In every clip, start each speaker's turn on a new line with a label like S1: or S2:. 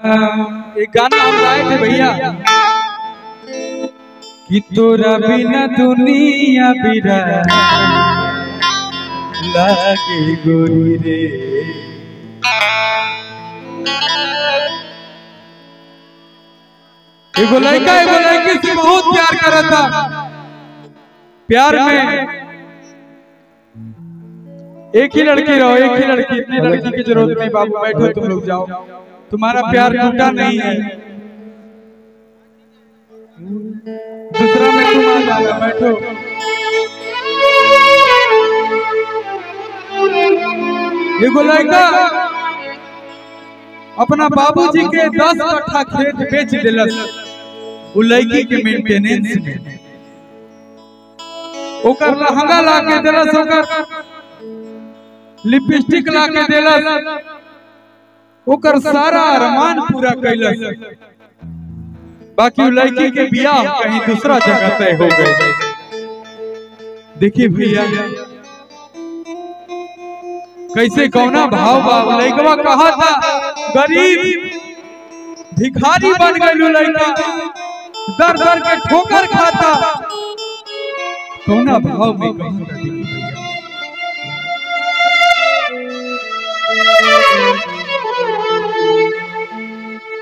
S1: एक गाना हम गाए थे भैया कि तोरा बिना दुनिया बिरा लागे गोरी रे। एगो लड़का एगो लड़की से बहुत प्यार कर था। प्यार में एक ही लड़की रहो, एक ही लड़की, इतनी लड़की की जरूरत नहीं। बाबू बैठो, तुम लोग जाओ, तुम्हारा प्यार टूटा नहीं है। दूसरा में तुम आ जाना, बैठो। एगो लड़का अपना बाबूजी के 10 कट्ठा खेत बेच दिलस वो लड़की के मेंटेनेंस में। ओकर लहंगा ला के दिलस, ओकर लिपस्टिक ला के दिलस, ओकर सारा अरमान पूरा कैलस। बाकी वो लड़की के बियाह कहीं दूसरा जगह तय हो गए। देखिए भैया कैसे कौना भाव भाव लड़कवा कहा था गरीब भिखारी बन गई। लड़का दर दर के ठोकर खाता, कौना भाव में कहा था।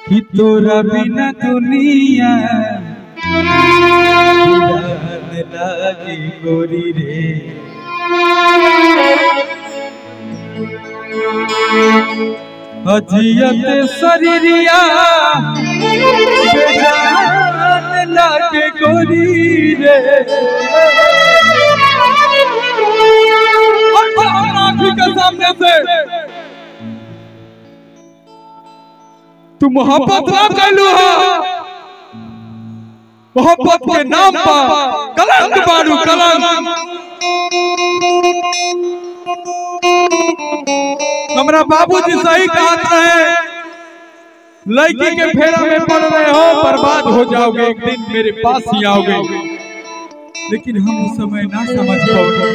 S1: कि तोरा बिना दुनिया लागे गोरी रे। अजियत शरीरिया बेजान लागे गोरी रे। आँखी के सामने से तू मोहब्बत ना कैलू है, मोहब्बत के नाम पर कलंक बारू कलंक। हमारा बाबूजी सही कहते हैं, लड़की के फेरा में पड़ रहे हो बर्बाद हो जाओगे, एक दिन मेरे पास ही आओगे। लेकिन हम उस समय ना समझ पाओगे।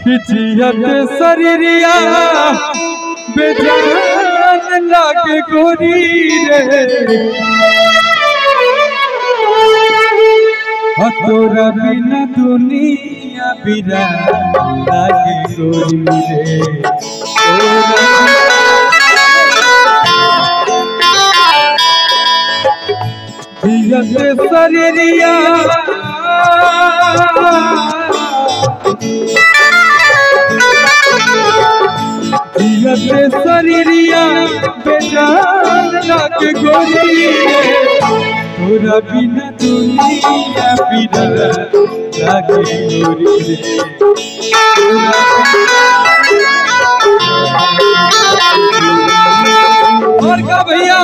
S1: खिचियत शरीरिया बेजान लागे गोरी रे। तोरा बिना दुनिया बिरा लागे गोरी रे। खिचियत शरीरिया शरीरिया बेजान लागे गोरी रे। तोरा बिना दुनिया बिरा लागे गोरी रे। और का भैया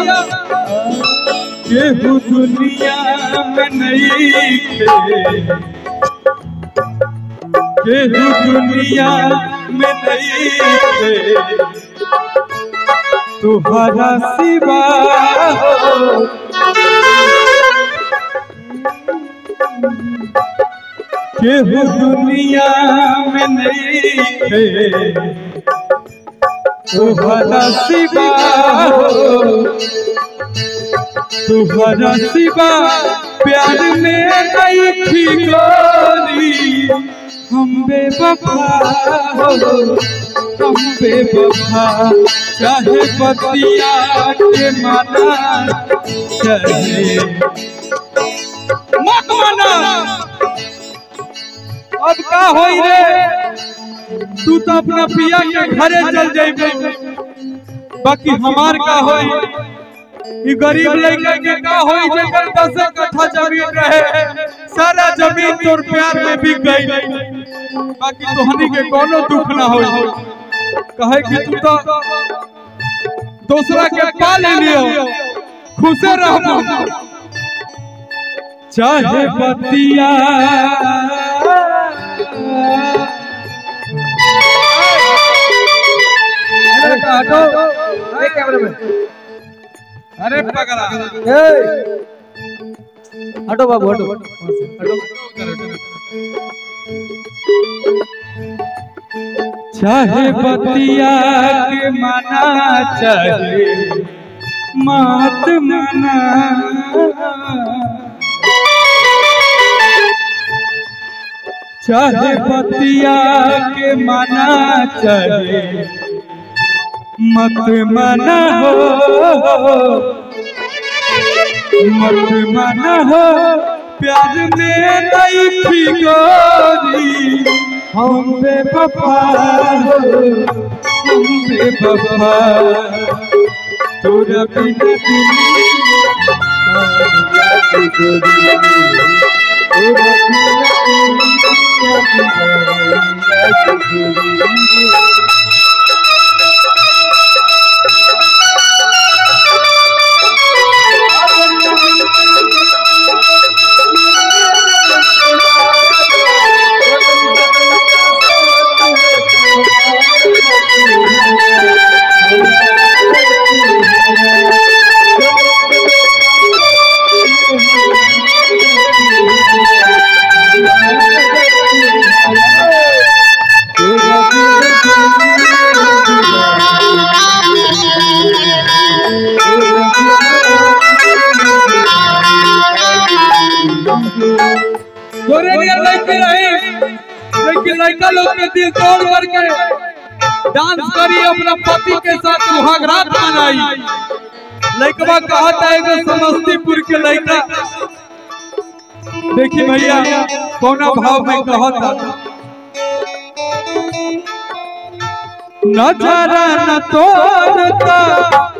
S1: केहू दुनिया में नहीं थे, केहू दुनिया में नहीं थे तुम्हारा सिवा। केहू दुनिया में नहीं थे तुम्हारा सिवा, तुम्हारा सिवा प्यार में नहीं थी गोरी। हम बेवफा हो, हम बेवफा, चाहे बतिया के माना चाहे मत माना। अब का होई रे, तू तो अपना पिया के घरे चल जाइबे, बाकी हमार का होई। ये गरीब लड़का के का होई जेकर 10 कट्ठा जमीन रहे, सारा जमीन तोर प्यार में बिक गई। बाकी तोहनी के कोनो दुख ना होई, कहे कि तू तो दूसरा के पाल लियो, खुशे रहबो। चाहे बतिया हटो, कैमरे में अरे पकड़ा, हटो बाबू हटो हटो। चाहे बतिया के मना चाहे मत मना, चाहे बतिया के मना चाहे मत मना हो, मत मना हो। प्यार में नहीं थी गोरी हम बेवफा हो, हम बेवफा। तोरा बिना लेकिन लड़का लोग के दिल तोड़ करके डांस करी अपना पति के साथ सुहागरात मनाई। लड़कवा कहता है समस्तीपुर के लड़का, देखिए भैया कौना भाव में कहता। नजरा न तोड़ता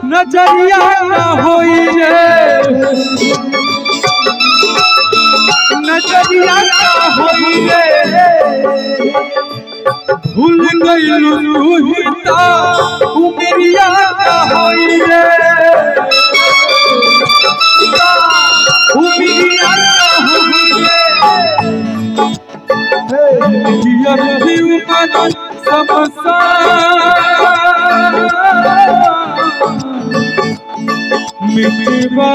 S1: नजरिया न होई रे, नजरिया न होई रे। भूल गइलू तू ही ता उमरिया न होई रे, उमरिया न होई रे। जियर भी उमर समसा मिटवा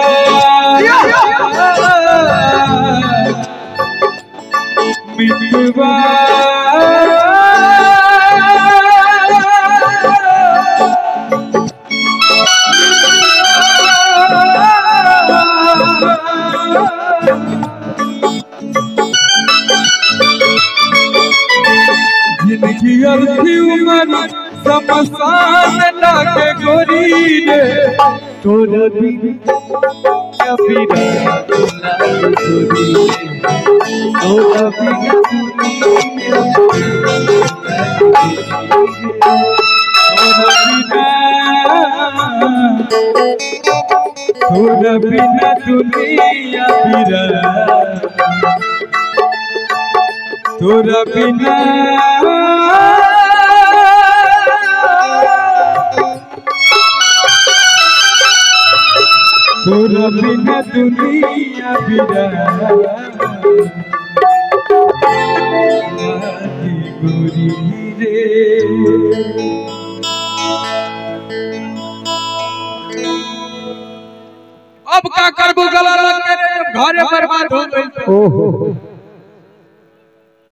S1: मिटवा जिंदगी अर्थी उमर समसान लाके गोरी रे। तोरा बिन कभी गोरी, तोरा बिना दुनिया बिरा, तोरा बिना तोरा बिना दुनिया बिरा गोरी रे। अब का करबू गला लग के घरे बर्बाद हो गई।